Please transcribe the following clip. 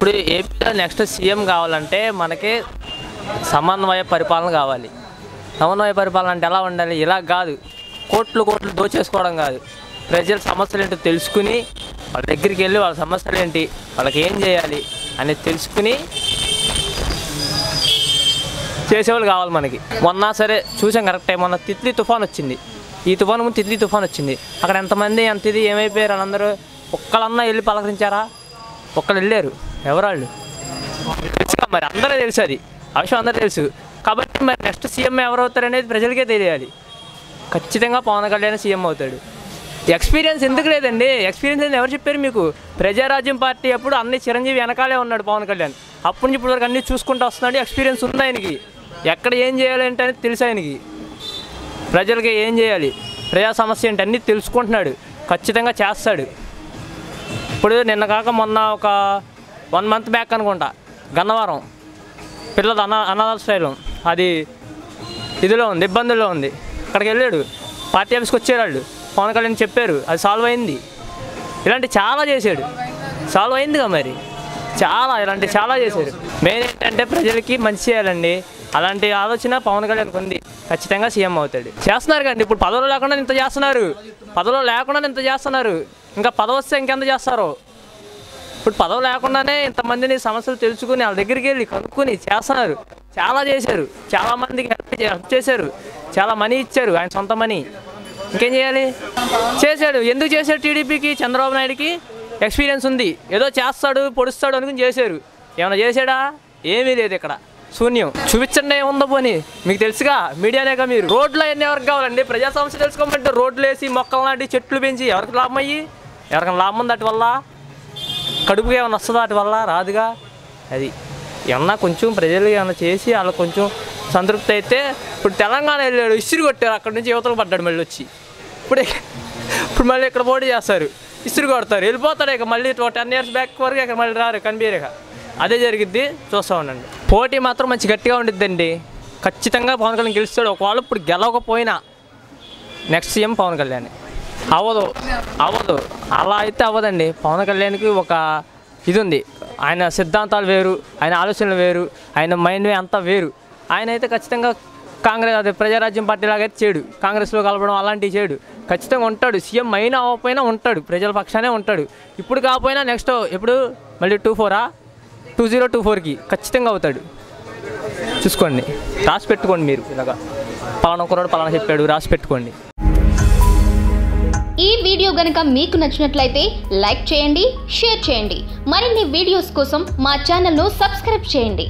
ఇప్పుడు ఏపీలో next CM కావాలంటే మనకి సమన్వయ పరిపాలన కావాలి. సమన్వయ పరిపాలన అంటే ఎలా ఉండాలి? ఇలా కాదు, కోట్లు దోచేసుకోవడం కాదు. ప్రజల సమస్యలు ఏంటో తెలుసుకుని వాళ్ళ దగ్గరికి వెళ్ళి వాళ్ళ సమస్యలు ఏంటి, వాళ్ళకి ఏం చేయాలి అనేది తెలుసుకుని చేసేవాళ్ళు కావాలి మనకి. మొన్న సరే చూసాం కరెక్టే, మొన్న తిత్లీ తుఫాన్ వచ్చింది. ఈ తుఫాను ముందు తిత్లీ తుఫాన్ వచ్చింది. అక్కడ ఎంతమంది ఎంత ఇది ఏమైపోయారు వాళ్ళందరూ? ఒక్కళ్ళన్నా వెళ్ళి పలకరించారా? ఒక్కళ్ళు వెళ్ళారు. ఎవరాళ్ళు తెలుసుగా, మరి అందరూ తెలుసు, అది ఆ విషయం అందరూ తెలుసు. కాబట్టి మరి నెక్స్ట్ సీఎం ఎవరవుతారు అనేది ప్రజలకే తెలియాలి. ఖచ్చితంగా పవన్ కళ్యాణ్ సీఎం అవుతాడు. ఎక్స్పీరియన్స్ ఎందుకు లేదండి? ఎక్స్పీరియన్స్ అని ఎవరు చెప్పారు మీకు? ప్రజారాజ్యం పార్టీ అప్పుడు అన్ని చిరంజీవి వెనకాలే ఉన్నాడు పవన్ కళ్యాణ్. అప్పటి నుంచి ఇప్పుడు వరకు అన్నీ చూసుకుంటూ వస్తున్నాడు. ఎక్స్పీరియన్స్ ఉంది ఆయనకి. ఎక్కడ ఏం చేయాలి అంటే అనేది తెలుసు ఆయనకి. ప్రజలకి ఏం చేయాలి, ప్రజా సమస్య ఏంటి అన్నీ తెలుసుకుంటున్నాడు. ఖచ్చితంగా చేస్తాడు. ఇప్పుడు నిన్న కాక మొన్న ఒక 1 month బ్యాక్ అనుకుంటా, గన్నవరం పిల్లలు అనాథాశ్రయం అది ఇదిలో ఉంది, ఇబ్బందుల్లో ఉంది. అక్కడికి వెళ్ళాడు. పార్టీ ఆఫీస్కి వచ్చేవాళ్ళు పవన్ కళ్యాణ్ చెప్పారు, అది సాల్వ్ అయింది. ఇలాంటి చాలా చేశాడు, సాల్వ్ అయిందిగా. మరి ఇలాంటి చాలా చేశారు. మెయిన్ ఏంటంటే ప్రజలకి మంచి చేయాలండి. అలాంటి ఆలోచన పవన్ కళ్యాణ్కి ఉంది. ఖచ్చితంగా సీఎం అవుతాడు. చేస్తున్నారు కండి. ఇప్పుడు పదవులు లేకుండా ఇంత చేస్తున్నారు. ఇంకా పదవి వస్తే ఇంకెంత చేస్తారో. ఇప్పుడు పదవి లేకుండానే ఇంతమందిని సమస్యలు తెలుసుకుని వాళ్ళ దగ్గరికి వెళ్ళి కనుక్కొని చేస్తున్నారు. చాలా చేశారు. చాలామందికి హెల్ప్ చేశారు. చాలా మనీ ఇచ్చారు, ఆయన సొంత మనీ. ఇంకేం చేయాలి? చేశాడు. ఎందుకు చేశాడు? టీడీపీకి, చంద్రబాబు నాయుడుకి ఎక్స్పీరియన్స్ ఉంది. ఏదో చేస్తాడు, పొడుస్తాడు అనుకుని చేశారు. ఏమైనా చేశాడా? ఏమీ లేదు. ఇక్కడ శూన్యం. చూపించండి ఏముందో పోనీ. మీకు తెలుసుగా, మీడియానేగా మీరు. రోడ్లు అవన్నీ ఎవరికి కావాలండి? ప్రజా సమస్య తెలుసుకోమంటే రోడ్లు వేసి మొక్కలు నాటి చెట్లు పెంచి ఎవరికి లాభం అయ్యి? ఎవరికైనా లాభం ఉంది అటు వల్ల? కడుపుకి ఏమైనా వస్తుందా అటు వల్ల? రాదుగా. అది ఏమన్నా కొంచెం ప్రజలు ఏమైనా చేసి వాళ్ళు కొంచెం సంతృప్తి అయితే. ఇప్పుడు తెలంగాణ వెళ్ళాడు, ఇసురు కొట్టారు. అక్కడి నుంచి యువతలు పడ్డాడు మళ్ళీ వచ్చి. ఇప్పుడు మళ్ళీ ఇక్కడ పోటీ చేస్తారు, ఇసురు కొడతారు, వెళ్ళిపోతాడు. ఇక మళ్ళీ 10 years బ్యాక్ వరకు ఇక్కడ మళ్ళీ రారు, కనిపించక. అదే జరిగిద్ది, చూస్తూ ఉండండి. పోటీ మాత్రం మంచి గట్టిగా ఉండిద్దండి. ఖచ్చితంగా పవన్ కళ్యాణ్ గెలుస్తాడు. ఒకవేళ ఇప్పుడు గెలవకపోయినా నెక్స్ట్ సీఎం పవన్ కళ్యాణ్. అవ్వదు అలా అయితే అవ్వదండి. పవన్ కళ్యాణ్కి ఒక ఇది ఉంది. ఆయన సిద్ధాంతాలు వేరు, ఆయన ఆలోచనలు వేరు, ఆయన మైండ్ అంతా వేరు. ఆయన అయితే ఖచ్చితంగా కాంగ్రెస్ అదే ప్రజారాజ్యం పార్టీ లాగైతే చేయడు. కాంగ్రెస్లో కలపడం అలాంటివి చేయడు. ఖచ్చితంగా ఉంటాడు. సీఎం అయినా అవ్వకపోయినా ఉంటాడు, ప్రజల పక్షానే ఉంటాడు. ఇప్పుడు కాకపోయినా నెక్స్ట్ ఎప్పుడు మళ్ళీ 2024కి ఖచ్చితంగా అవుతాడు. చూసుకోండి, రాసి పెట్టుకోండి. మీరు ఇలాగా పలానా కుర్రాడు పలానా చెప్పాడు, రాసి పెట్టుకోండి. ఈ వీడియో గనుక మీకు నచ్చినట్లయితే లైక్ చేయండి, షేర్ చేయండి. మరిన్ని వీడియోస్ కోసం మా ఛానల్ను సబ్స్క్రైబ్ చేయండి.